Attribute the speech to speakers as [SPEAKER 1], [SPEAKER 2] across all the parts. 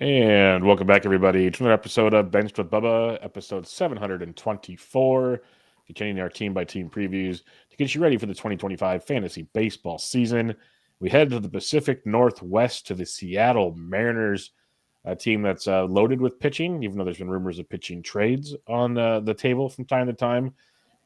[SPEAKER 1] And welcome back, everybody, to another episode of Benched with Bubba, episode 724. Continuing our team by team previews to get you ready for the 2025 fantasy baseball season. We head to the Pacific Northwest to the Seattle Mariners, a team that's loaded with pitching, even though there's been rumors of pitching trades on the table from time to time.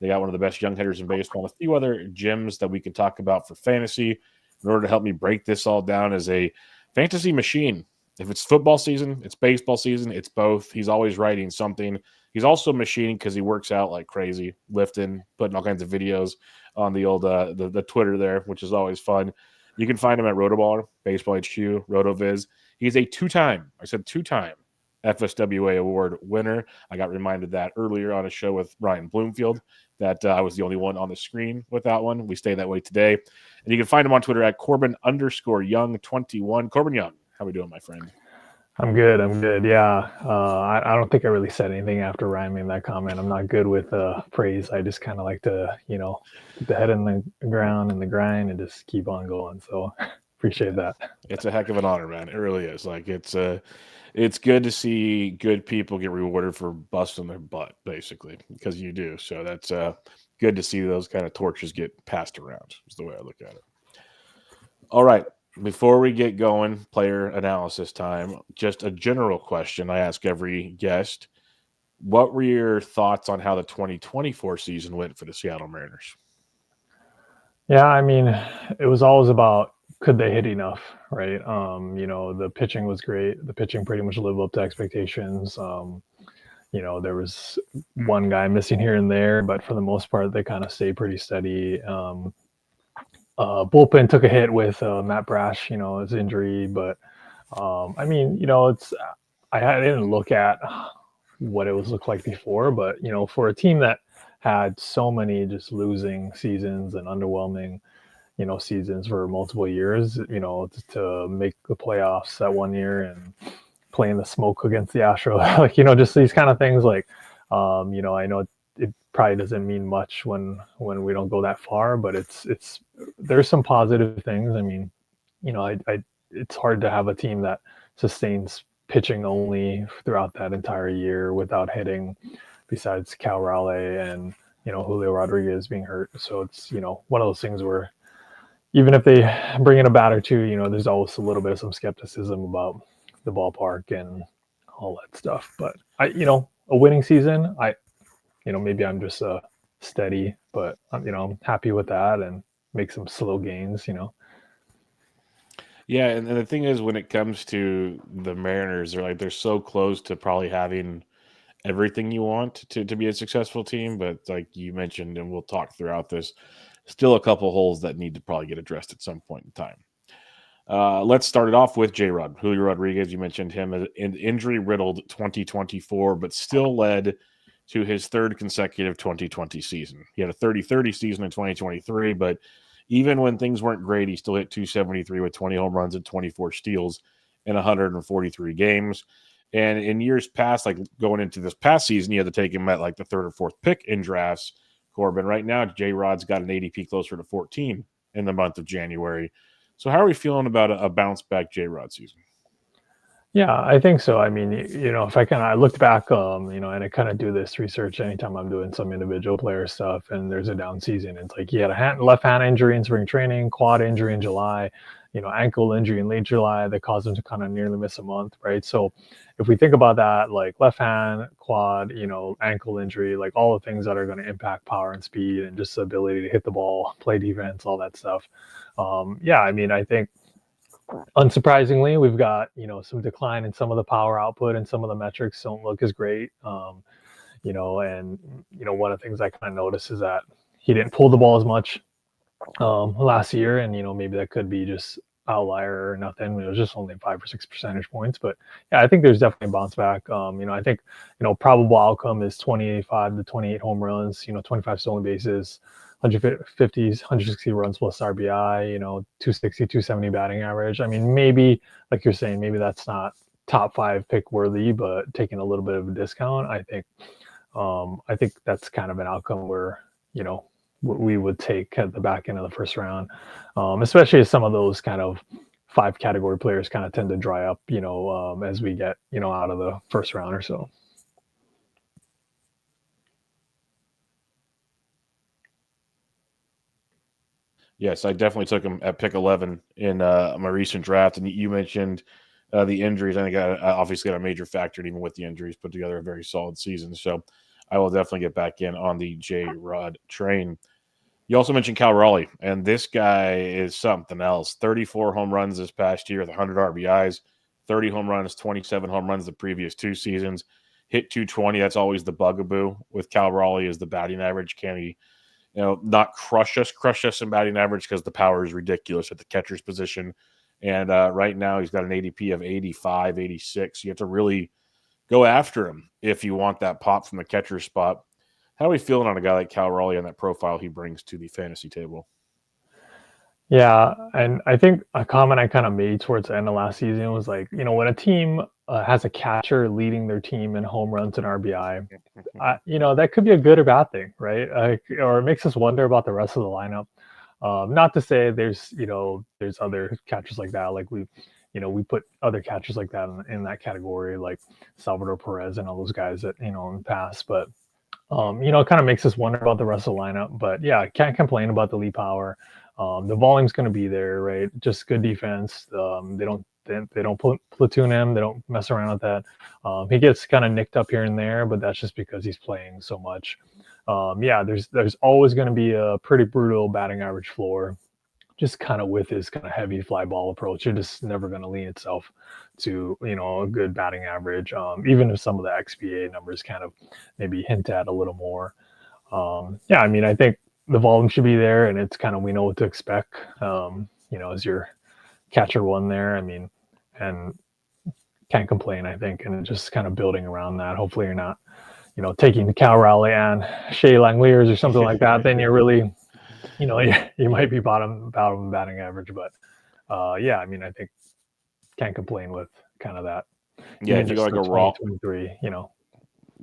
[SPEAKER 1] They got one of the best young hitters in baseball and a few other gems that we can talk about for fantasy. In order to help me break this all down as a fantasy machine, if it's football season, it's baseball season, it's both. He's always writing something. He's also machining because he works out like crazy, lifting, putting all kinds of videos on the old the Twitter there, which is always fun. You can find him at Rotoballer, Baseball HQ, RotoViz. He's a two-time FSWA award winner. I got reminded that earlier on a show with Ryan Bloomfield that I was the only one on the screen with that one. We stay that way today. And you can find him on Twitter at Corbin_Young21. Corbin Young, how we doing, my friend?
[SPEAKER 2] I'm good. Yeah. I don't think I really said anything after Ryan made that comment. I'm not good with praise. I just kind of like to, keep the head in the ground and the grind and just keep on going. So appreciate that.
[SPEAKER 1] It's a heck of an honor, man. It really is. Like it's good to see good people get rewarded for busting their butt, basically, because you do. So that's good to see those kind of torches get passed around. Is the way I look at it. All right. Before we get going, player analysis time, just a general question I ask every guest. What were your thoughts on how the 2024 season went for the Seattle Mariners?
[SPEAKER 2] Yeah. I mean, it was always about could they hit enough, right? The pitching was great. The pitching pretty much lived up to expectations. There was one guy missing here and there, but for the most part, they kind of stayed pretty steady. Bullpen took a hit with Matt Brash, his injury, but I mean, I didn't look at what it was looked like before, but for a team that had so many just losing seasons and underwhelming, seasons for multiple years, to make the playoffs that one year and playing the smoke against the Astros, like just these kind of things, like I know it probably doesn't mean much when we don't go that far, but it's there's some positive things. I mean, I it's hard to have a team that sustains pitching only throughout that entire year without hitting, besides Cal Raleigh and Julio Rodriguez being hurt. So it's one of those things where even if they bring in a bat or two, there's always a little bit of some skepticism about the ballpark and all that stuff. But a winning season, maybe I'm just steady, but I'm happy with that and make some slow gains.
[SPEAKER 1] Yeah, and the thing is, when it comes to the Mariners, they're so close to probably having everything you want to be a successful team, but like you mentioned, and we'll talk throughout this, still a couple holes that need to probably get addressed at some point in time. Let's start it off with J. Rod. Julio Rodriguez, you mentioned him, an injury-riddled 2024, but still led to his third consecutive 2020 season. He had a 30-30 season in 2023, but even when things weren't great, he still hit 273 with 20 home runs and 24 steals in 143 games. And in years past, like going into this past season, you had to take him at like the third or fourth pick in drafts. Corbin, right now, J. Rod's got an ADP closer to 14 in the month of January. So how are we feeling about a bounce back J. Rod season?
[SPEAKER 2] Yeah, I think so. I mean, if I looked back, and I kind of do this research anytime I'm doing some individual player stuff and there's a down season. It's like he had a left hand injury in spring training, quad injury in July, ankle injury in late July that caused him to kind of nearly miss a month, right? So if we think about that, like left hand, quad, ankle injury, like all the things that are going to impact power and speed and just the ability to hit the ball, play defense, all that stuff. Yeah, I mean, I think unsurprisingly, we've got some decline in some of the power output and some of the metrics don't look as great. And one of the things I kind of noticed is that he didn't pull the ball as much last year, and maybe that could be just outlier or nothing. It was just only 5 or 6 percentage points, but yeah, I think there's definitely a bounce back. I think probable outcome is 25 to 28 home runs, 25 stolen bases, 150s, 160 runs plus RBI, 260, 270 batting average. I mean, maybe like you're saying, maybe that's not top five pick worthy, but taking a little bit of a discount, I think that's kind of an outcome where we would take at the back end of the first round, especially as some of those kind of 5 category players kind of tend to dry up, as we get, out of the first round or so.
[SPEAKER 1] Yes, I definitely took him at pick 11 in my recent draft. And you mentioned the injuries. I think I obviously got a major factor, and even with the injuries, put together a very solid season. So I will definitely get back in on the J Rod train. You also mentioned Cal Raleigh, and this guy is something else. 34 home runs this past year with 100 RBIs, 30 home runs, 27 home runs the previous 2 seasons. Hit 220. That's always the bugaboo with Cal Raleigh is the batting average. Can he, not crush us in batting average because the power is ridiculous at the catcher's position. And right now he's got an ADP of 85, 86. You have to really go after him if you want that pop from the catcher spot. How are we feeling on a guy like Cal Raleigh and that profile he brings to the fantasy table?
[SPEAKER 2] Yeah, and I think a comment I kind of made towards the end of last season was like, when a team has a catcher leading their team in home runs and RBI, that could be a good or bad thing, right? Or it makes us wonder about the rest of the lineup. Not to say there's other catchers like that, like we put other catchers like that in that category, like Salvador Perez and all those guys that in the past, but it kind of makes us wonder about the rest of the lineup. But yeah, I can't complain about the lead power. The volume's going to be there, right? Just good defense. They don't platoon him. They don't mess around with that. He gets kind of nicked up here and there, but that's just because he's playing so much. Yeah, there's always going to be a pretty brutal batting average floor, just kind of with his kind of heavy fly ball approach. It just never going to lean itself to a good batting average. Even if some of the XBA numbers kind of maybe hint at a little more. Yeah, I mean, I think the volume should be there, and it's kind of we know what to expect. As your catcher one there. I mean, and can't complain. I think, and just kind of building around that. Hopefully, you're not taking the Cal Raleigh and Shea Langoliers or something like that. Then you're really you might be bottom batting average, but yeah, I mean, I think can't complain with kind of that.
[SPEAKER 1] Yeah,
[SPEAKER 2] Even
[SPEAKER 1] if you go
[SPEAKER 2] just
[SPEAKER 1] like
[SPEAKER 2] the
[SPEAKER 1] a raw,
[SPEAKER 2] 2023,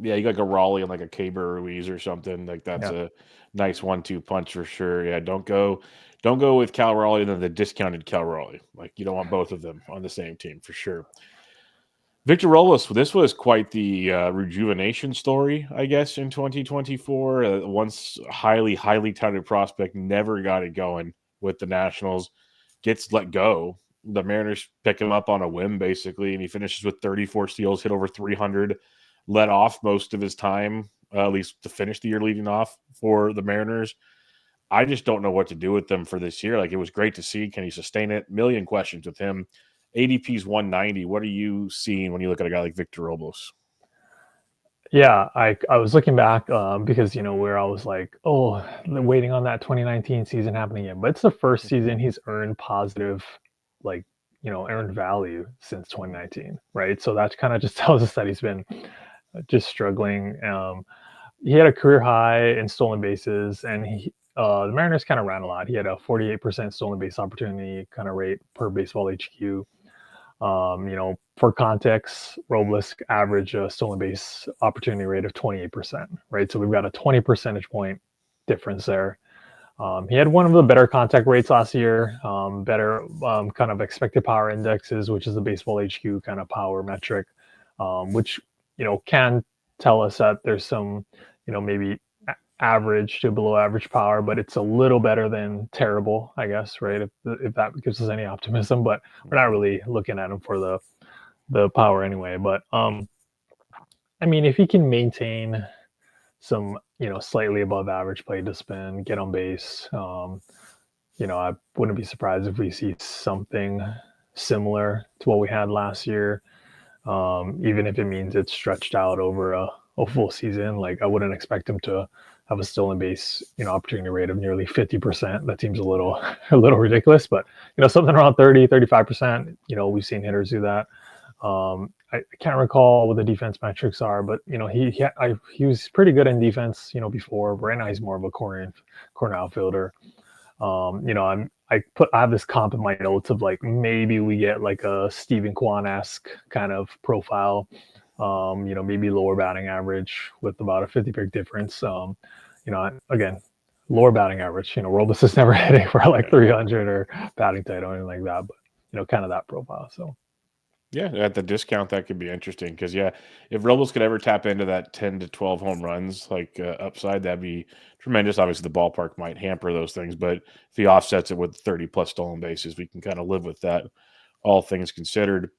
[SPEAKER 1] yeah, you got like a Raleigh and like a Caber Ruiz or something. Like that's
[SPEAKER 2] yeah.
[SPEAKER 1] a nice 1-2 punch for sure. Yeah, don't go with Cal Raleigh and then the discounted Cal Raleigh. Like you don't want both of them on the same team for sure. Victor Robles, this was quite the rejuvenation story, I guess, in 2024. Once highly touted prospect, never got it going with the Nationals, gets let go. The Mariners pick him up on a whim, basically, and he finishes with 34 steals, hit over 300, let off most of his time, at least to finish the year leading off for the Mariners. I just don't know what to do with them for this year. Like it was great to see. Can he sustain it? Million questions with him. ADP's 190. What are you seeing when you look at a guy like Victor Robles?
[SPEAKER 2] Yeah, I was looking back because where I was like, oh, waiting on that 2019 season happening again. But it's the first season he's earned positive, like earned value since 2019, right? So that kind of just tells us that he's been just struggling. He had a career high in stolen bases, and the Mariners kind of ran a lot. He had a 48% stolen base opportunity kind of rate per baseball HQ. For context, Robles averaged a stolen base opportunity rate of 28%, right? So we've got a 20 percentage point difference there. He had one of the better contact rates last year, better kind of expected power indexes, which is the baseball HQ kind of power metric, which, can tell us that there's some, maybe average to below average power, but it's a little better than terrible, I guess, right? If that gives us any optimism, but we're not really looking at him for the power anyway. But I mean, if he can maintain some, slightly above average play discipline, get on base, I wouldn't be surprised if we see something similar to what we had last year, even if it means it's stretched out over a full season. Like I wouldn't expect him to have a stolen base, opportunity rate of nearly 50%. That seems a little a little ridiculous, but something around 30, 35%. We've seen hitters do that. I can't recall what the defense metrics are, but he was pretty good in defense, before. Right now he's more of a corner outfielder. I have this comp in my notes of like maybe we get like a Steven Kwan-esque kind of profile. Maybe lower batting average with about a 50 pick difference. Again, lower batting average. Robles is never hitting for like 300 or batting title or anything like that. But kind of that profile. So
[SPEAKER 1] Yeah, at the discount, that could be interesting because, yeah, if Robles could ever tap into that 10 to 12 home runs, like upside, that'd be tremendous. Obviously, the ballpark might hamper those things, but if he offsets it with 30 plus stolen bases, we can kind of live with that, all things considered.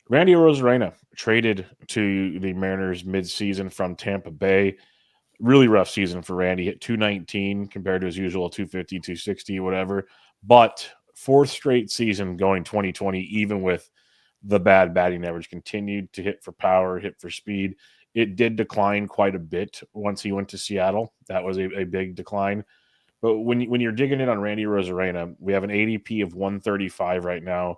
[SPEAKER 1] Randy Rosarena traded to the Mariners midseason from Tampa Bay. Really rough season for Randy. Hit 219 compared to his usual 250, 260, whatever. But fourth straight season going 2020, even with the bad batting average, continued to hit for power, hit for speed. It did decline quite a bit once he went to Seattle. That was a big decline. But when you're digging in on Randy Rosarena, we have an ADP of 135 right now.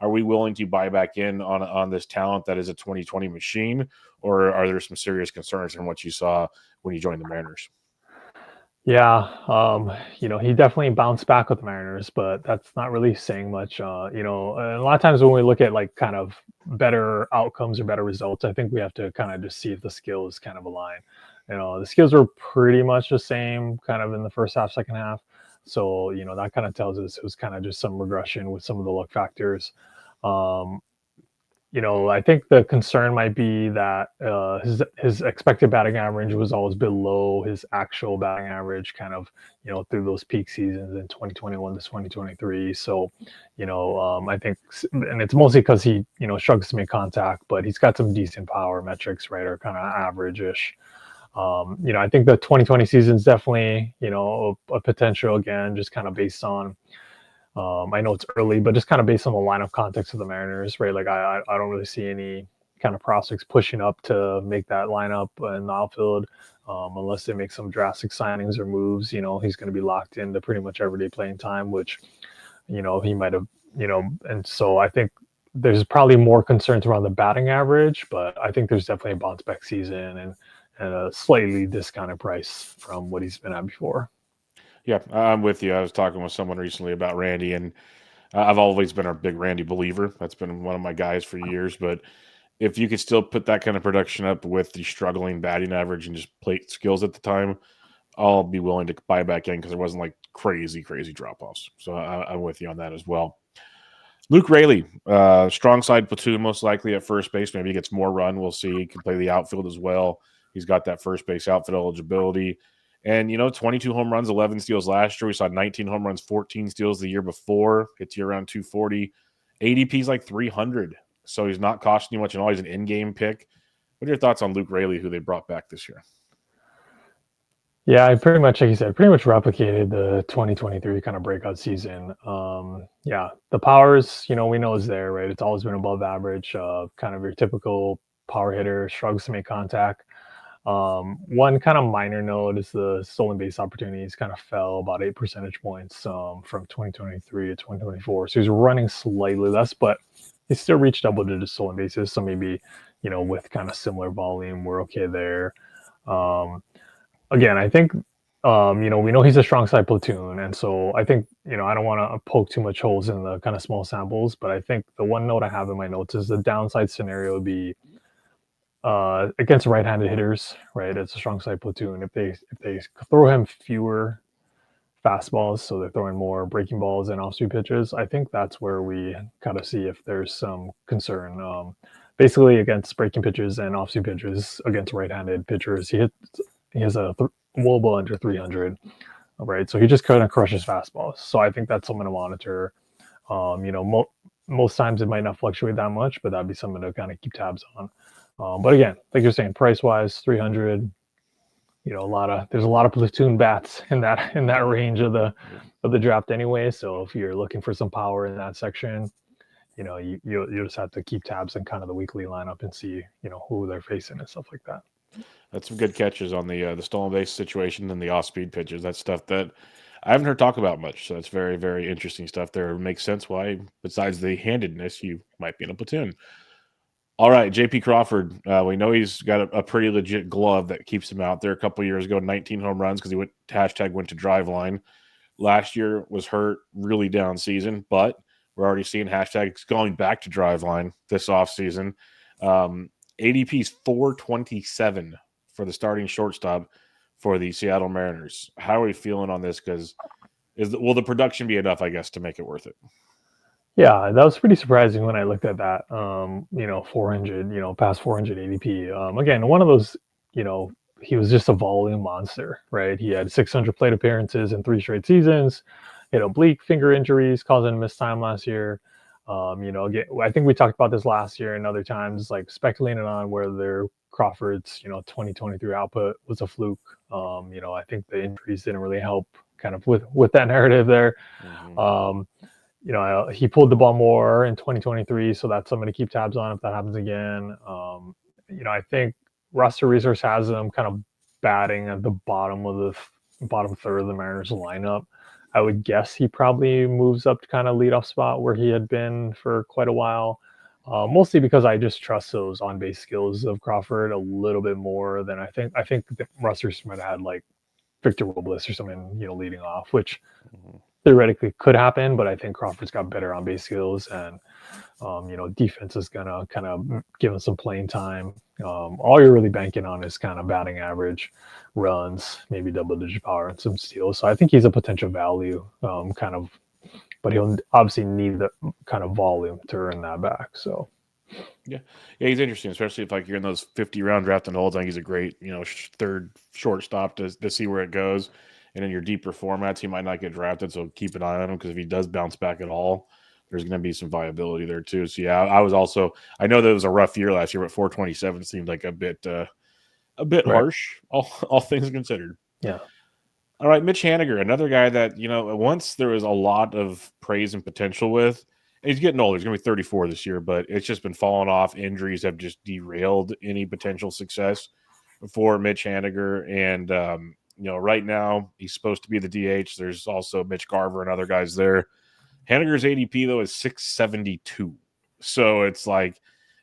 [SPEAKER 1] Are we willing to buy back in on this talent that is a 2020 machine, or are there some serious concerns from what you saw when you joined the Mariners?
[SPEAKER 2] yeah, he definitely bounced back with the Mariners, but that's not really saying much. And a lot of times when we look at like kind of better outcomes or better results, I think we have to kind of just see if the skills kind of align. The skills were pretty much the same kind of in the first half, second half. So, that kind of tells us it was kind of just some regression with some of the luck factors. Um, I think the concern might be that his expected batting average was always below his actual batting average, kind of through those peak seasons in 2021 to 2023. So, I think, and it's mostly because he struggles to make contact, but he's got some decent power metrics, right, or kind of average-ish. I think the 2020 season is definitely a potential again, just kind of based on I know it's early, but just kind of based on the lineup context of the Mariners, right? Like I don't really see any kind of prospects pushing up to make that lineup in the outfield, unless they make some drastic signings or moves. He's going to be locked into pretty much everyday playing time, which he might have, and so I think there's probably more concerns around the batting average, but I think there's definitely a bounce back season and a slightly discounted price from what he's been at before.
[SPEAKER 1] Yeah, I'm with you. I was talking with someone recently about Randy, and I've always been a big Randy believer. That's been one of my guys for years. But if you could still put that kind of production up with the struggling batting average and just plate skills at the time, I'll be willing to buy back in because there wasn't like crazy, crazy drop offs. So I'm with you on that as well. Luke Raley, strong side platoon, most likely at first base. Maybe he gets more run. We'll see. He can play the outfield as well. He's got that first base outfield eligibility. And, 22 home runs, 11 steals last year. We saw 19 home runs, 14 steals the year before. Hits you around 240. ADP's like 300. So he's not costing you much at all. He's an in-game pick. What are your thoughts on Luke Raley, who they brought back this year?
[SPEAKER 2] Yeah, I pretty much, like you said, pretty much replicated the 2023 kind of breakout season. Yeah, the powers, we know is there, right? It's always been above average, kind of your typical power hitter, struggles to make contact. One kind of minor note is the stolen base opportunities kind of fell about 8 percentage points from 2023 to 2024. So he's running slightly less, but he still reached double digit stolen bases. So maybe, with kind of similar volume, we're okay there. Um, Again, I think we know he's a strong side platoon, and so I think I don't want to poke too much holes in the kind of small samples, but I think the one note I have in my notes is the downside scenario would be against right-handed hitters, right? It's a strong side platoon. If they throw him fewer fastballs, so they're throwing more breaking balls and off-speed pitches, I think that's where we kind of see if there's some concern. Basically, against breaking pitches and off-speed pitches against right-handed pitchers, he has a wOBA under 300, right? So he just kind of crushes fastballs. So I think that's something to monitor. Most times it might not fluctuate that much, but that'd be something to kind of keep tabs on. But again, like you're saying, price wise, 300. There's a lot of platoon bats in that range of the draft anyway. So if you're looking for some power in that section, you just have to keep tabs on kind of the weekly lineup and see who they're facing and stuff like that.
[SPEAKER 1] That's some good catches on the stolen base situation and the off speed pitches. That's stuff that I haven't heard talk about much. So that's very, very interesting stuff there. It makes sense why, besides the handedness, you might be in a platoon. All right, JP Crawford. We know he's got a pretty legit glove that keeps him out there. A couple years ago, 19 home runs because he went to drive line. Last year was hurt, really down season, but we're already seeing hashtags going back to drive line this offseason. ADP is 427 for the starting shortstop for the Seattle Mariners. How are we feeling on this? Because will the production be enough, I guess, to make it worth it?
[SPEAKER 2] Yeah, that was pretty surprising when I looked at that. 400, past 400 ADP. Again, one of those, you know, he was just a volume monster, right? He had 600 plate appearances in 3 straight seasons. Oblique finger injuries causing missed time last year. Again, I think we talked about this last year and other times, like speculating on whether Crawford's, 2023 output was a fluke. I think the injuries didn't really help kind of with that narrative there.
[SPEAKER 1] Mm-hmm.
[SPEAKER 2] Um, he pulled the ball more in 2023, so that's something to keep tabs on if that happens again. I think roster resource has him kind of batting at the bottom of the bottom third of the Mariners lineup. I would guess he probably moves up to kind of leadoff spot where he had been for quite a while. Mostly because I just trust those on base skills of Crawford a little bit more than I think. I think the Rusters might have had like Victor Robles or something, leading off, which
[SPEAKER 1] Mm-hmm.
[SPEAKER 2] theoretically could happen, but I think Crawford's got better on base skills, and defense is gonna kind of give him some playing time. All you're really banking on is kind of batting average, runs, maybe double digit power, and some steals. So I think he's a potential value, kind of, but he'll obviously need the kind of volume to earn that back. So
[SPEAKER 1] Yeah, yeah, he's interesting, especially if like you're in those 50 round drafting holds. I think he's a great, third shortstop to see where it goes. And in your deeper formats, he might not get drafted, so keep an eye on him because if he does bounce back at all, there's going to be some viability there too. So yeah, I was also I know that it was a rough year last year, but 427 seemed like a bit
[SPEAKER 2] right,
[SPEAKER 1] harsh, all things considered.
[SPEAKER 2] yeah,
[SPEAKER 1] All right, Mitch Haniger, another guy that once there was a lot of praise and potential with. And he's getting older. He's going to be 34 this year, but it's just been falling off. Injuries have just derailed any potential success for Mitch Haniger. And right now he's supposed to be the DH. There's also Mitch Garver and other guys there. Haniger's ADP though is 672. So it's like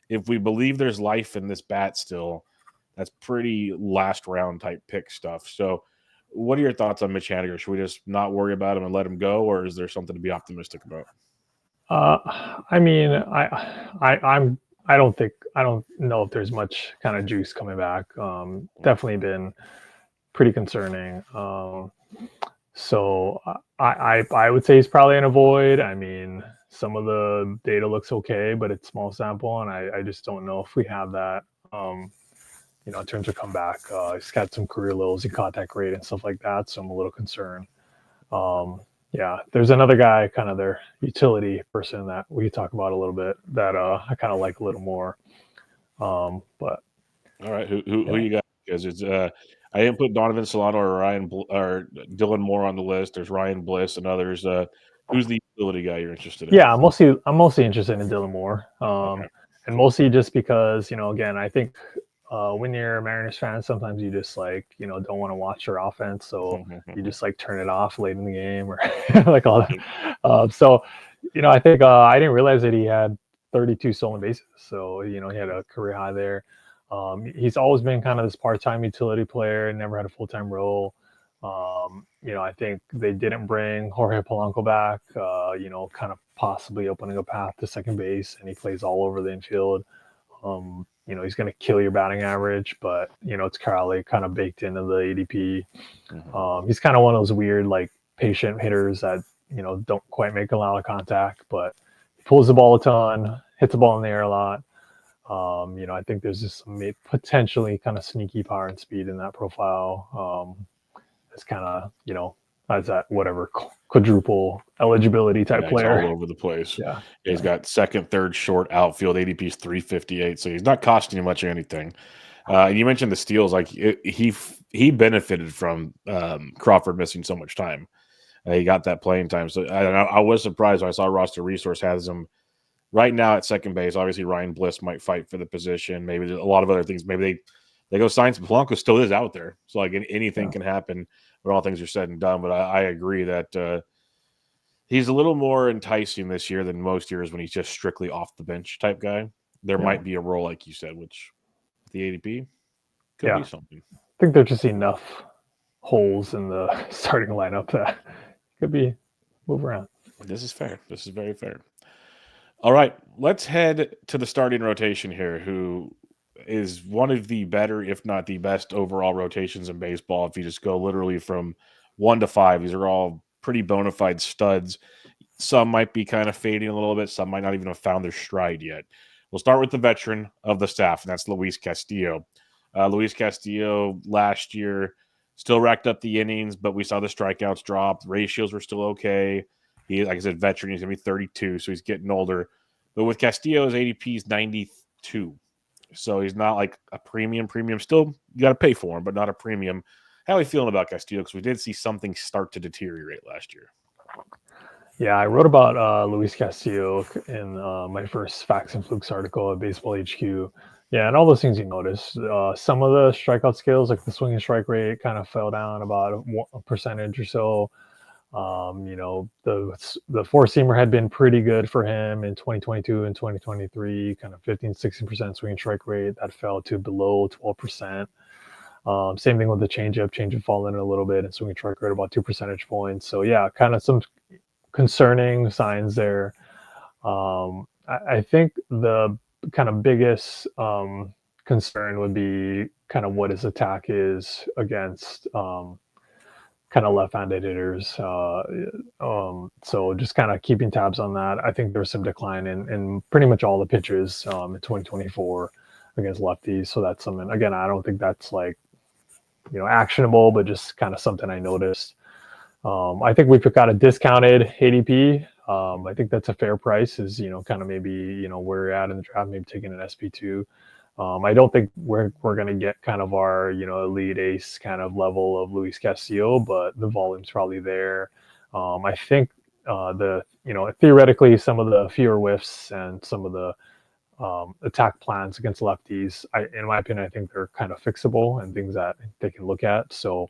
[SPEAKER 1] if we believe there's life in this bat still, that's pretty last round type pick stuff. So what are your thoughts on Mitch Haniger? Should we just not worry about him and let him go, or is there something to be optimistic about?
[SPEAKER 2] I mean, I don't know if there's much kind of juice coming back. Definitely been pretty concerning. So I would say he's probably an avoid. I mean, some of the data looks okay, but it's small sample, and I just don't know if we have that. In terms of comeback, he's got some career lows in contact rate and stuff like that, so I'm a little concerned. Um, yeah, there's another guy, kind of their utility person that we could talk about a little bit that I kind of like a little more. But
[SPEAKER 1] All right, who
[SPEAKER 2] yeah,
[SPEAKER 1] you got? Because it's I didn't put Donovan Solano or or Dylan Moore on the list. There's Ryan Bliss and others. Who's the utility guy you're interested in?
[SPEAKER 2] yeah, I'm mostly interested in Dylan Moore,
[SPEAKER 1] Okay.
[SPEAKER 2] and mostly just because again, I think when you're a Mariners fan, sometimes you just like don't want to watch your offense, so you just like turn it off late in the game or like all that.
[SPEAKER 1] Yep.
[SPEAKER 2] So I think I didn't realize that he had 32 stolen bases, so he had a career high there. He's always been kind of this part-time utility player, never had a full-time role. I think they didn't bring Jorge Polanco back, kind of possibly opening a path to second base, and he plays all over the infield. He's going to kill your batting average, but it's kind of baked into the ADP.
[SPEAKER 1] Mhm.
[SPEAKER 2] He's kind of one of those weird, like patient hitters that don't quite make a lot of contact, but he pulls the ball a ton, hits the ball in the air a lot. I think there's just some potentially kind of sneaky power and speed in that profile. It's kind of as that whatever quadruple eligibility type
[SPEAKER 1] Yeah, he's all
[SPEAKER 2] player.
[SPEAKER 1] over the place.
[SPEAKER 2] Yeah,
[SPEAKER 1] Yeah, he's
[SPEAKER 2] yeah,
[SPEAKER 1] got second, third, short outfield. ADP's 358, so he's not costing you much of anything. You mentioned the steals, like he benefited from Crawford missing so much time. He got that playing time, so I was surprised when I saw roster resource has him right now at second base. Obviously, Ryan Bliss might fight for the position. Maybe a lot of other things. Maybe they go sign some. Polanco still is out there, so like anything
[SPEAKER 2] yeah,
[SPEAKER 1] can happen when all things are said and done. But I agree that he's a little more enticing this year than most years when he's just strictly off the bench type guy. There
[SPEAKER 2] yeah,
[SPEAKER 1] might be a role like you said, which the ADP could
[SPEAKER 2] yeah.
[SPEAKER 1] be
[SPEAKER 2] I
[SPEAKER 1] something.
[SPEAKER 2] think there's just enough holes in the starting lineup that could be move around.
[SPEAKER 1] This is fair. This is very fair. All right, let's head to the starting rotation here, who is one of the better, if not the best, overall rotations in baseball. If you just go literally from 1 to 5, these are all pretty bona fide studs. Some might be kind of fading a little bit. Some might not even have found their stride yet. We'll start with the veteran of the staff, and that's Luis Castillo. Luis Castillo last year still racked up the innings, but we saw the strikeouts drop. Ratios were still okay. He, like I said, veteran. He's going to be 32, so he's getting older. But with Castillo's ADP is 92. So he's not like a premium. Still, you got to pay for him, but not a premium. How are you feeling about Castillo? Because we did see something start to deteriorate last year.
[SPEAKER 2] Yeah, I wrote about Luis Castillo in my first Facts and Flukes article at Baseball HQ. Yeah, and all those things you notice. Some of the strikeout skills, like the swinging strike rate, kind of fell down about a percentage or so. The four seamer had been pretty good for him in 2022 and 2023, kind of 15-16% swinging strike rate. That fell to below 12%. Same thing with the changeup. Changeup fallen a little bit, and swinging strike rate about 2 percentage points. So yeah, kind of some concerning signs there. I think the kind of biggest concern would be kind of what his attack is against kind of left-handed hitters. So just kind of keeping tabs on that. I think there's some decline in pretty much all the pitches in 2024 against lefties. So that's something. Again, I don't think that's like actionable, but just kind of something I noticed. I think we've got a discounted ADP. I think that's a fair price. Is kind of maybe where we're at in the draft, maybe taking an SP2. I don't think we're going to get kind of our elite ace kind of level of Luis Castillo, but the volume's probably there. I think the theoretically some of the fewer whiffs and some of the attack plans against lefties, in my opinion, I think they're kind of fixable and things that they can look at. So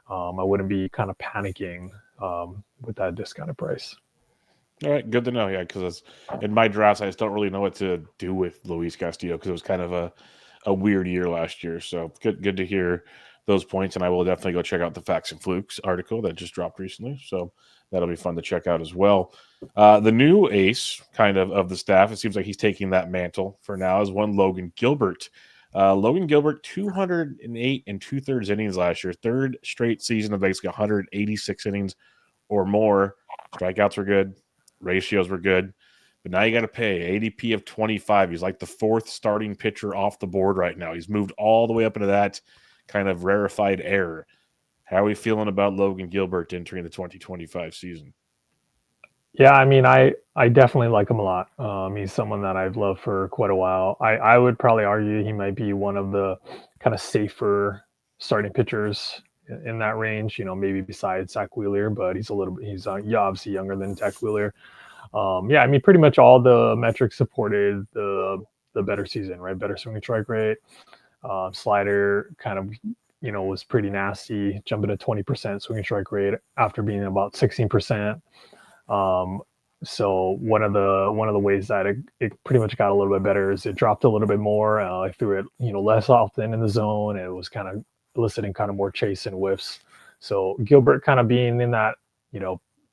[SPEAKER 2] I wouldn't be kind of panicking with that discounted price.
[SPEAKER 1] All right, good to know. Yeah, because in my drafts, I just don't really know what to do with Luis Castillo because it was kind of a weird year last year. So good to hear those points, and I will definitely go check out the Facts and Flukes article that just dropped recently. So that'll be fun to check out as well. The new ace kind of the staff, it seems like he's taking that mantle for now, is one Logan Gilbert. Logan Gilbert, 208 and 2/3 innings last year, third straight season of basically 186 innings or more. Strikeouts were good, ratios were good, but now you got to pay ADP of 25. He's like the fourth starting pitcher off the board right now. He's moved all the way up into that kind of rarefied air. How are we feeling about Logan Gilbert entering the 2025 season?
[SPEAKER 2] Yeah, I mean, I definitely like him a lot. He's someone that I've loved for quite a while. I would probably argue he might be one of the kind of safer starting pitchers in that range. Maybe besides Zach Wheeler, but he's obviously younger than Zach Wheeler. Yeah, I mean, pretty much all the metrics supported the better season, right? Better swinging strike rate, slider kind of was pretty nasty, jumping to 20% swinging strike rate after being about 16%. So one of the ways that it pretty much got a little bit better is it dropped a little bit more. I threw it less often in the zone, and it was kind of eliciting kind of more chase and whiffs. So Gilbert kind of being in that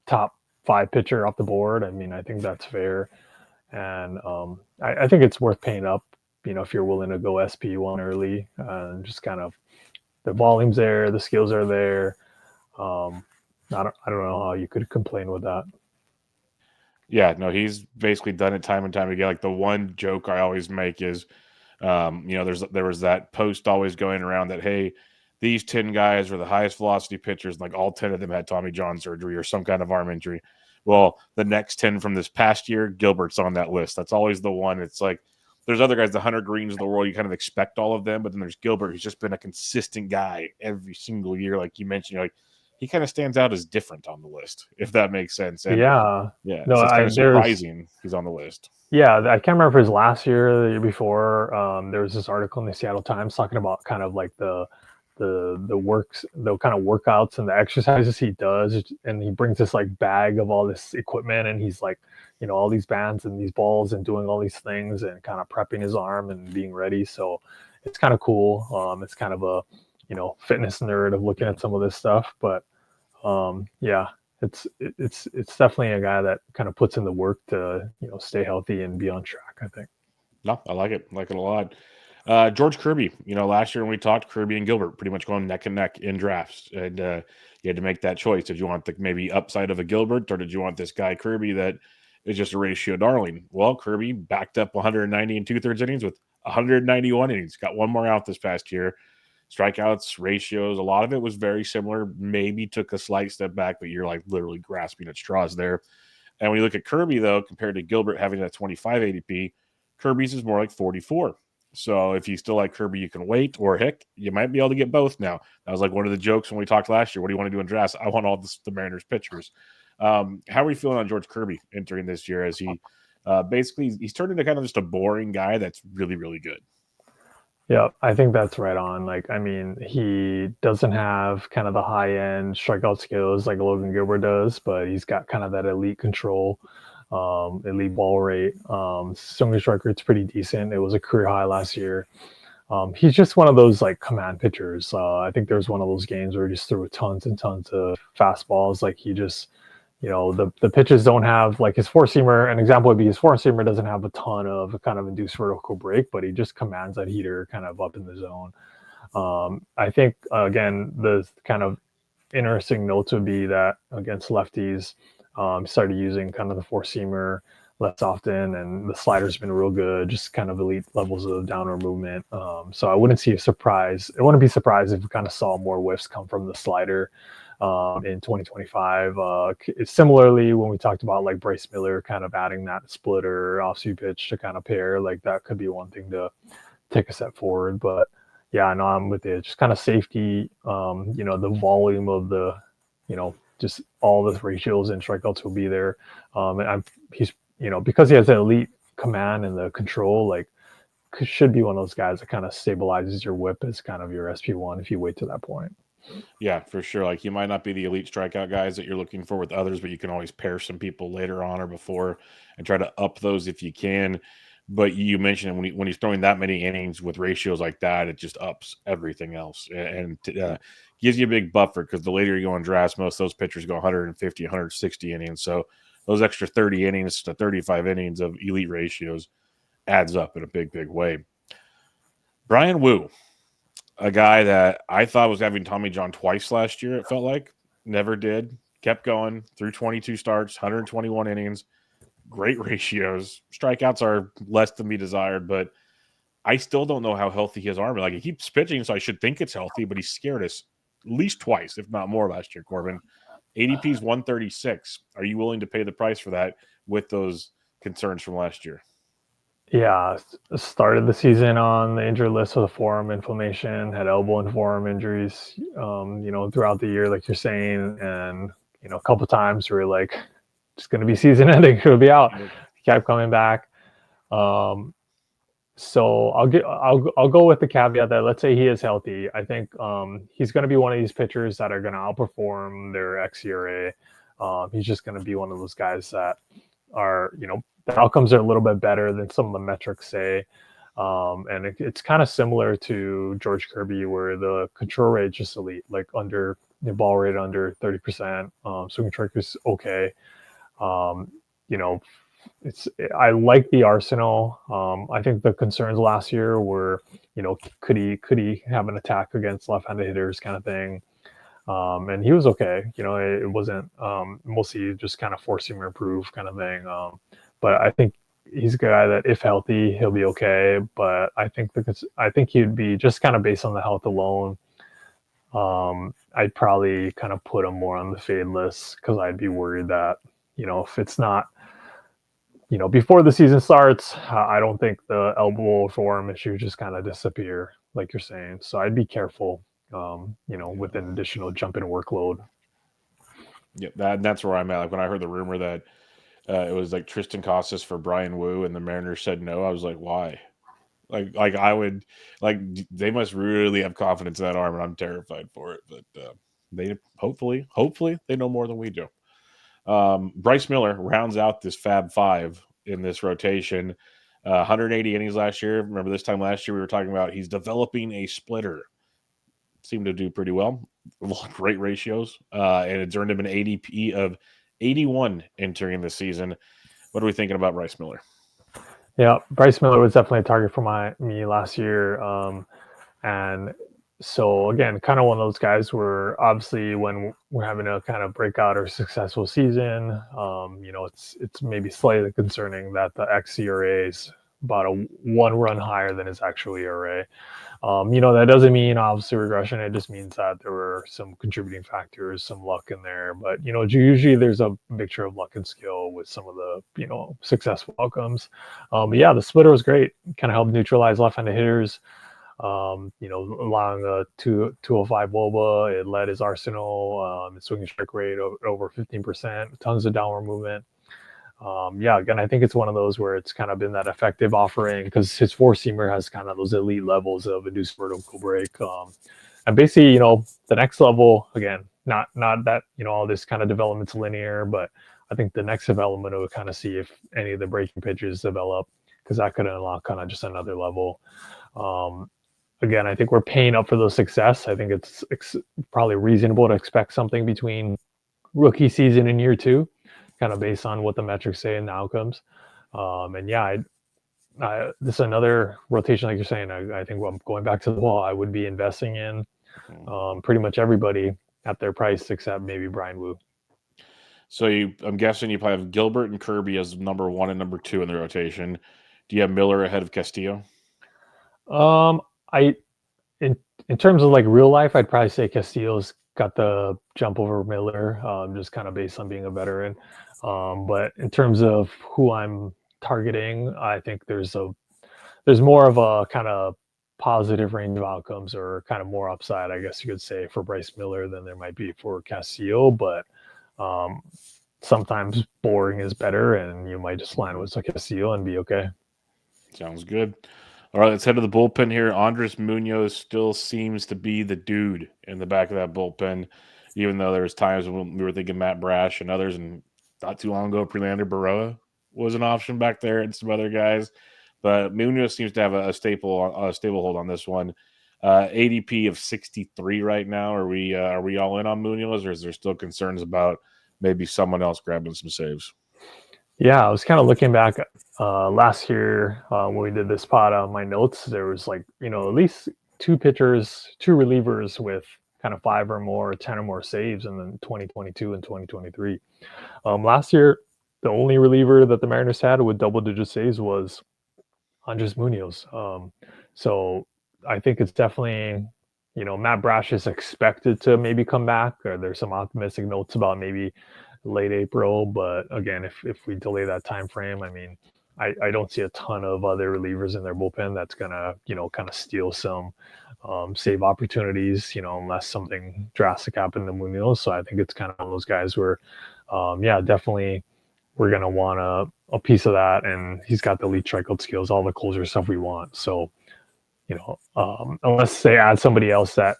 [SPEAKER 2] top 5 pitcher off the board. I mean, I think that's fair, and I think it's worth paying up. If you're willing to go SP1 early, and just kind of the volume's there, the skills are there. I don't know how you could complain with that.
[SPEAKER 1] Yeah, no, he's basically done it time and time again. Like the one joke I always make is, there was that post always going around that, hey, these 10 guys are the highest velocity pitchers, and like all 10 of them had Tommy John surgery or some kind of arm injury. Well, the next 10 from this past year, Gilbert's on that list. That's always the one. It's like there's other guys, the Hunter Greens of the world, you kind of expect all of them, but then there's Gilbert, who's just been a consistent guy every single year. Like you mentioned, you're like, he kind of stands out as different on the list, if that makes sense. And
[SPEAKER 2] Yeah.
[SPEAKER 1] yeah,
[SPEAKER 2] No,
[SPEAKER 1] so it's kind of
[SPEAKER 2] there's
[SPEAKER 1] surprising he's on the list.
[SPEAKER 2] yeah, I can't remember if it was last year or the year before. There was this article in the Seattle Times talking about kind of like the kind of workouts and the exercises he does, and he brings this like bag of all this equipment, and he's like, all these bands and these balls and doing all these things and kind of prepping his arm and being ready. So it's kind of cool. It's kind of a fitness nerd of looking at some of this stuff, but yeah, it's definitely a guy that kind of puts in the work to stay healthy and be on track, I think.
[SPEAKER 1] No, I like it a lot. George Kirby, last year when we talked, Kirby and Gilbert pretty much going neck and neck in drafts, and you had to make that choice. Did you want the maybe upside of a Gilbert, or did you want this guy Kirby that is just a ratio darling? Well, Kirby backed up 190 and 2/3 innings with 191 innings. Got one more out this past year. Strikeouts, ratios, a lot of it was very similar. Maybe took a slight step back, but you're like literally grasping at straws there. And when you look at Kirby, though, compared to Gilbert having that 25 ADP, Kirby's is more like 44. So if you still like Kirby, you can wait, or heck, you might be able to get both now. That was like one of the jokes when we talked last year. What do you want to do in drafts? I want all the Mariners pitchers. How are we feeling on George Kirby entering this year as he basically he's turned into kind of just a boring guy that's really, really good?
[SPEAKER 2] Yeah, I think that's right on. Like, I mean, he doesn't have kind of the high end strikeout skills like Logan Gilbert does, but he's got kind of that elite control, elite ball rate. Swinging strike rate's pretty decent. It was a career high last year. He's just one of those like command pitchers. I think there's one of those games where he just threw tons and tons of fastballs. Like he just, the pitches don't have like his four seamer. An example would be his four seamer doesn't have a ton of kind of induced vertical break, but he just commands that heater kind of up in the zone. I think again the kind of interesting notes would be that against lefties, started using kind of the four seamer less often, and the slider's been real good, just kind of elite levels of downward movement. So I wouldn't see a surprise. I wouldn't be surprised if we kind of saw more whiffs come from the slider in 2025. Similarly, when we talked about like Bryce Miller kind of adding that splitter off-speed pitch to kind of pair, like that could be one thing to take a step forward. But yeah, no, I'm with it. Just kind of safety, the volume of the, just all the ratios and strikeouts will be there. He's, because he has an elite command and the control, like should be one of those guys that kind of stabilizes your whip as kind of your SP1 if you wait to that point.
[SPEAKER 1] Yeah, for sure. Like you might not be the elite strikeout guys that you're looking for with others, but you can always pair some people later on or before and try to up those if you can. But you mentioned when he's throwing that many innings with ratios like that, it just ups everything else and gives you a big buffer because the later you go in drafts, most of those pitchers go 150, 160 innings. So those extra 30 innings to 35 innings of elite ratios adds up in a big, big way. Brian Wu, a guy that I thought was having Tommy John twice last year, it felt like. Never did. Kept going through 22 starts, 121 innings, great ratios. Strikeouts are less than be desired, but I still don't know how healthy his arm is. Like he keeps pitching, so I should think it's healthy, but he scared us at least twice, if not more, last year, Corbin. ADP is 136. Are you willing to pay the price for that with those concerns from last year?
[SPEAKER 2] Yeah, started the season on the injury list with a forearm inflammation, had elbow and forearm injuries, throughout the year, like you're saying. And, a couple times we were like, it's going to be season ending, he'll be out. He kept coming back. So I'll go with the caveat that let's say he is healthy. I think he's going to be one of these pitchers that are going to outperform their xERA. He's just going to be one of those guys that are, the outcomes are a little bit better than some of the metrics say. And it's kind of similar to George Kirby, where the control rate is just elite, like under the ball rate under 30%. Swing strike is okay. I like the arsenal. I think the concerns last year were, could he have an attack against left-handed hitters kind of thing. And he was okay. It wasn't mostly just kind of forcing him to improve kind of thing. But I think he's a guy that if healthy, he'll be okay. But I think he'd be just kind of based on the health alone. I'd probably kind of put him more on the fade list because I'd be worried that, if it's not, before the season starts, I don't think the elbow forearm issue just kind of disappear, like you're saying. So I'd be careful, with an additional jump in workload.
[SPEAKER 1] Yeah, that's where I'm at. Like when I heard the rumor that it was like Tristan Casas for Brian Wu, and the Mariners said no. I was like, why? Like I would like they must really have confidence in that arm, and I'm terrified for it. But they hopefully they know more than we do. Bryce Miller rounds out this Fab Five in this rotation. 180 innings last year. Remember this time last year we were talking about he's developing a splitter. Seemed to do pretty well. Great ratios, and it's earned him an ADP of 81 entering the season. What are we thinking about Bryce Miller?
[SPEAKER 2] Yeah, Bryce Miller was definitely a target for me last year. And so again, kind of one of those guys where obviously when we're having a kind of breakout or successful season, it's maybe slightly concerning that the xERA is about a one run higher than his actual ERA. That doesn't mean obviously regression. It just means that there were some contributing factors, some luck in there. But usually there's a mixture of luck and skill with some of the successful outcomes. But yeah, the splitter was great. Kind of helped neutralize left-handed hitters. Allowing a 205 Bubba. It led his arsenal. His swinging strike rate over 15%. Tons of downward movement. Again, I think it's one of those where it's kind of been that effective offering because his four seamer has kind of those elite levels of induced vertical break. And basically, the next level again, not that all this kind of development's linear, but I think the next development will kind of see if any of the breaking pitches develop because that could unlock kind of just another level. Again, I think we're paying up for the success. I think it's probably reasonable to expect something between rookie season and year two, kind of based on what the metrics say and the outcomes. And yeah, this is another rotation, like you're saying. I think I'm going back to the wall. I would be investing in pretty much everybody at their price except maybe Brian Wu.
[SPEAKER 1] So I'm guessing you probably have Gilbert and Kirby as number 1 and number 2 in the rotation. Do you have Miller ahead of Castillo?
[SPEAKER 2] I in terms of like real life, I'd probably say Castillo's got the jump over Miller, just kind of based on being a veteran. But in terms of who I'm targeting, I think there's more of a kind of positive range of outcomes or kind of more upside, I guess you could say, for Bryce Miller than there might be for Castillo. But um, sometimes boring is better, and you might just land with Castillo and be okay.
[SPEAKER 1] Sounds good. All right, let's head to the bullpen here. Andres Munoz still seems to be the dude in the back of that bullpen, even though there was times when we were thinking Matt Brash and others, and not too long ago, Prelander Baroa was an option back there and some other guys. But Munoz seems to have a stable hold on this one. ADP of 63 right now. Are we all in on Munoz, or is there still concerns about maybe someone else grabbing some saves?
[SPEAKER 2] Yeah, I was kind of looking back last year when we did this pod on my notes. There was like, at least two pitchers, two relievers with kind of 5 or more, 10 or more saves in the 2022 and 2023. Last year, the only reliever that the Mariners had with double-digit saves was Andres Munoz. So I think it's definitely, Matt Brash is expected to maybe come back, or there's some optimistic notes about maybe late April. But again, if we delay that time frame, I mean, I don't see a ton of other relievers in their bullpen that's gonna kind of steal some save opportunities, unless something drastic happened to Munoz. So I think it's kind of one of those guys where, definitely we're gonna want a piece of that, and he's got the elite strikeout skills, all the closer stuff we want. So unless they add somebody else that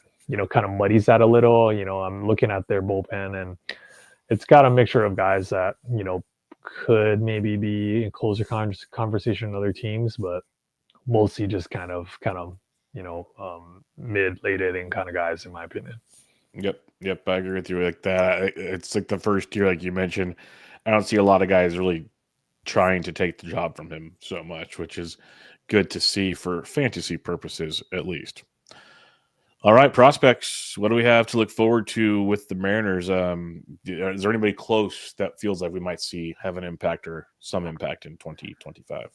[SPEAKER 2] kind of muddies that a little, I'm looking at their bullpen and it's got a mixture of guys that could maybe be in closer conversation in other teams, but mostly just kind of mid late inning kind of guys, in my opinion.
[SPEAKER 1] Yep, I agree with you like that. It's like the first year, like you mentioned, I don't see a lot of guys really trying to take the job from him so much, which is good to see for fantasy purposes, at least. All right, prospects. What do we have to look forward to with the Mariners? Is there anybody close that feels like we might see have an impact or some impact in 2025?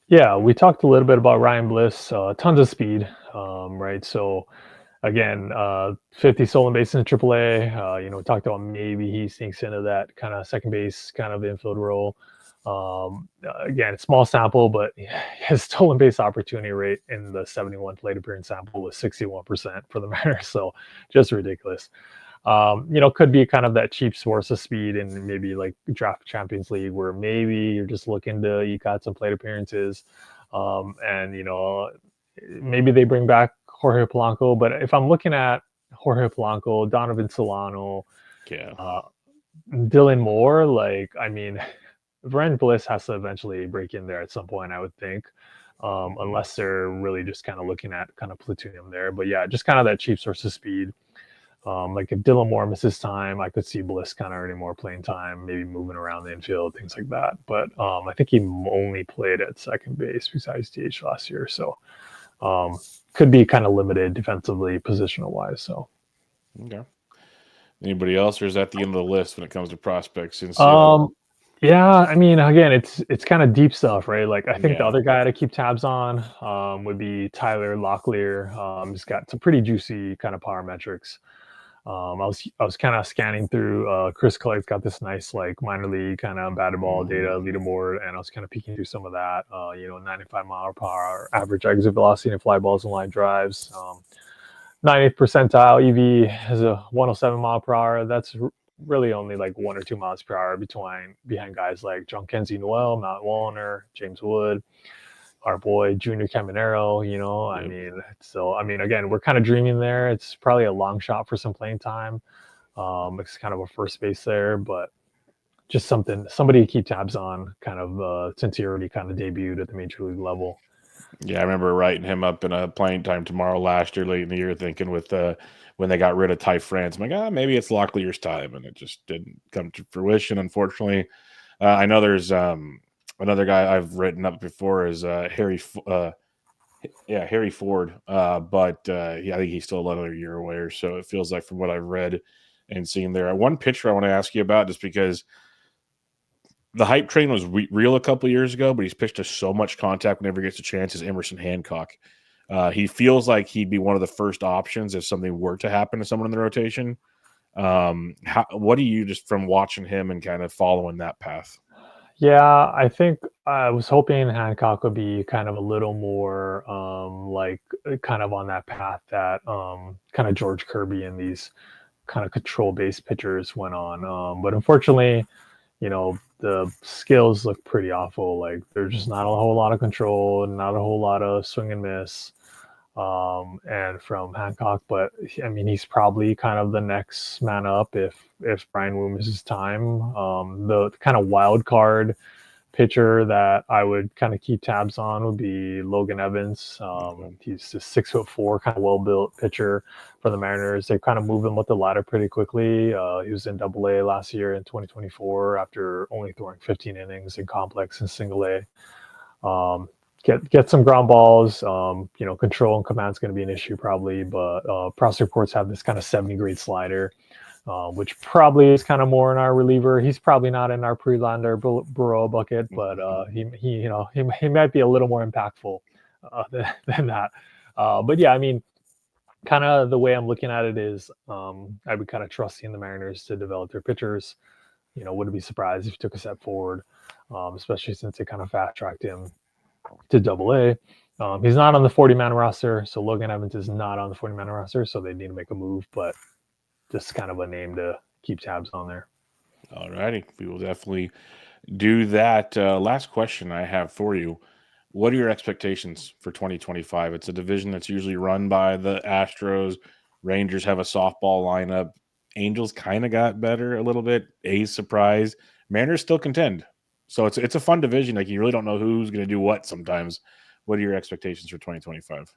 [SPEAKER 2] Yeah, we talked a little bit about Ryan Bliss, tons of speed, right? So again, 50 stolen bases in AAA. We talked about maybe he sneaks into that kind of second base kind of infield role. Again, small sample, but his stolen base opportunity rate in the 71 plate appearance sample was 61% for the Mariners. So just ridiculous. Could be kind of that cheap source of speed in maybe like draft Champions League where maybe you're just looking to eke out some plate appearances. And, maybe they bring back Jorge Polanco. But if I'm looking at Jorge Polanco, Donovan Solano,
[SPEAKER 1] Yeah.
[SPEAKER 2] Dylan Moore, like, I mean, Ryan Bliss has to eventually break in there at some point, I would think. Unless they're really just kind of looking at kind of platoonium there. But yeah, just kind of that cheap source of speed. Like if Dylan Moore misses time, I could see Bliss kind of earning more playing time, maybe moving around the infield, things like that. But I think he only played at second base besides DH last year, so could be kind of limited defensively, positional wise. So,
[SPEAKER 1] Okay. Anybody else, or is that the end of the list when it comes to prospects? Since
[SPEAKER 2] yeah, I mean, again, it's kind of deep stuff, right? Like I think the
[SPEAKER 1] yeah,
[SPEAKER 2] other guy to keep tabs on would be Tyler Locklear. He's got some pretty juicy kind of power metrics. I was kind of scanning through. Chris Collick's got this nice like minor league kind of batted ball data leaderboard, and I was kind of peeking through some of that. 95 mile per hour average exit velocity and fly balls and line drives. 90th percentile EV is a 107 mile per hour. That's really only like 1 or 2 miles per hour behind guys like John Kenzie Noel, Matt Wallner, James Wood, our boy Junior Caminero.
[SPEAKER 1] yep.
[SPEAKER 2] Again, we're kind of dreaming there. It's probably a long shot for some playing time. It's kind of a first base there, but just somebody to keep tabs on, kind of since he already kind of debuted at the major league level.
[SPEAKER 1] Yeah, I remember writing him up in a playing time tomorrow last year, late in the year, thinking with when they got rid of Ty France, I'm like, maybe it's Locklear's time, and it just didn't come to fruition, unfortunately. I know there's another guy I've written up before is Harry Ford, but yeah, I think he's still another year away or so. It feels like from what I've read and seen there. One pitcher I want to ask you about, just because the hype train was real a couple years ago, but he's pitched to so much contact whenever he gets a chance, is Emerson Hancock. He feels like he'd be one of the first options if something were to happen to someone in the rotation. What do you, just from watching him and kind of following that path?
[SPEAKER 2] Yeah, I think I was hoping Hancock would be kind of a little more kind of on that path that kind of George Kirby and these kind of control based pitchers went on. But unfortunately, the skills look pretty awful. Like there's just not a whole lot of control, not a whole lot of swing and miss. And from Hancock, but I mean, he's probably kind of the next man up if Brian Wu misses time. The kind of wild card pitcher that I would kind of keep tabs on would be Logan Evans. He's a 6'4", kind of well built pitcher for the Mariners. They kind of move him with the ladder pretty quickly. He was in Double-A last year in 2024 after only throwing 15 innings in complex and Single A. Get some ground balls. Control and command is going to be an issue probably, but Prospect Reports have this kind of 70 grade slider, which probably is kind of more in our reliever. He's probably not in our Prelander Burrow bucket, but he might be a little more impactful than that. But yeah, I mean, kind of the way I'm looking at it is I'd be kind of trusting the Mariners to develop their pitchers. Wouldn't be surprised if he took a step forward, especially since they kind of fast tracked him to Double-A. He's not on the 40-man roster, so Logan Evans is not on the 40-man roster, so they need to make a move, but just kind of a name to keep tabs on there.
[SPEAKER 1] All righty. We will definitely do that. Last question I have for you. What are your expectations for 2025? It's a division that's usually run by the Astros. Rangers have a softball lineup. Angels kind of got better a little bit. A's surprise. Mariners still contend. So it's a fun division. Like, you really don't know who's going to do what sometimes. What are your expectations for 2025?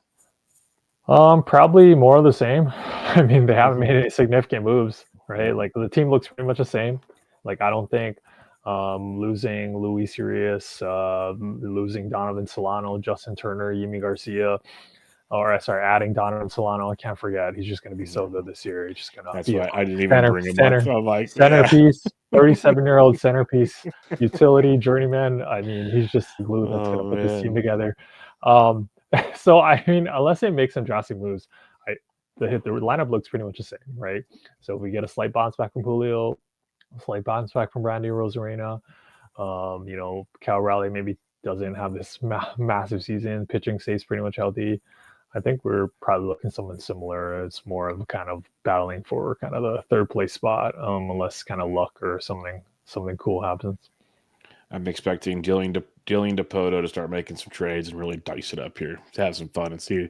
[SPEAKER 2] Probably more of the same. I mean, they haven't made any significant moves, right? Like the team looks pretty much the same. Like I don't think losing Luis Urias, losing Donovan Solano, Justin Turner, Yimi Garcia, or sorry, adding Donovan Solano. I can't forget. He's just going to be so good this year. He's just going to
[SPEAKER 1] That's
[SPEAKER 2] be
[SPEAKER 1] why I didn't even bring him up. I'm like,
[SPEAKER 2] centerpiece, 37-year-old centerpiece, utility journeyman. I mean, he's just the glue that's going to put this team together. So I mean, unless they make some drastic moves, the lineup looks pretty much the same, right? So if we get a slight bounce back from Julio, a slight bounce back from Randy Rosarena, Cal Raleigh maybe doesn't have this massive season. Pitching stays pretty much healthy. I think we're probably looking at something similar. It's more of kind of battling for kind of the third place spot, unless kind of luck or something cool happens.
[SPEAKER 1] I'm expecting Dylan DePoto to start making some trades and really dice it up here to have some fun and see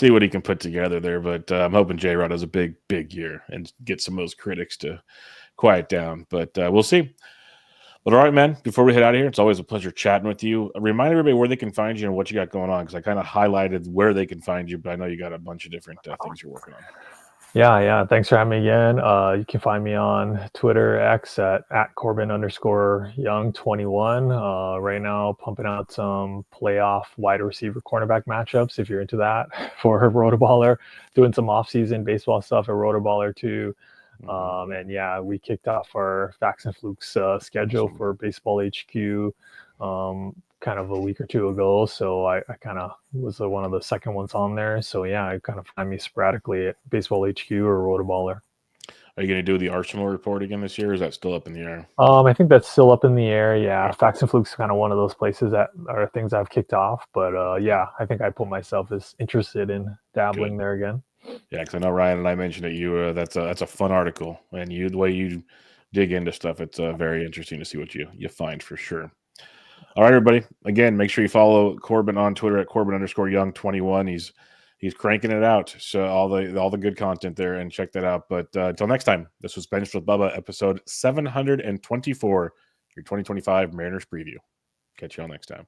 [SPEAKER 1] what he can put together there. But I'm hoping J-Rod has a big year and get some of those critics to quiet down. But we'll see. But all right, man, before we head out of here, it's always a pleasure chatting with you. Remind everybody where they can find you and what you got going on, because I kind of highlighted where they can find you, but I know you got a bunch of different things you're working on.
[SPEAKER 2] Yeah. Thanks for having me again. You can find me on Twitter X at Corbin_Young 21. Right now, pumping out some playoff wide receiver cornerback matchups if you're into that for Rotoballer. Doing some off-season baseball stuff at Rotoballer too. And yeah, we kicked off our Facts and Flukes schedule
[SPEAKER 1] Awesome.
[SPEAKER 2] for Baseball HQ kind of a week or two ago. So I kind of was one of the second ones on there. So yeah, I kind of find me sporadically at Baseball HQ or Rotoballer.
[SPEAKER 1] Are you going to do the Arsenal report again this year? Or is that still up in the air?
[SPEAKER 2] I think that's still up in the air. Yeah,
[SPEAKER 1] Okay.
[SPEAKER 2] Facts and Flukes is kind of one of those places that are things I've kicked off. But yeah, I think I put myself as interested in
[SPEAKER 1] Good.
[SPEAKER 2] dabbling there again.
[SPEAKER 1] Yeah, because I know Ryan and I mentioned that you that's a fun article, and the way you dig into stuff, it's very interesting to see what you find for sure. All right, everybody. Again, make sure you follow Corbin on Twitter at Corbin_Young 21. He's cranking it out. So all the good content there, and check that out. But until next time, this was Benched with Bubba, episode 724, your 2025 Mariners preview. Catch you all next time.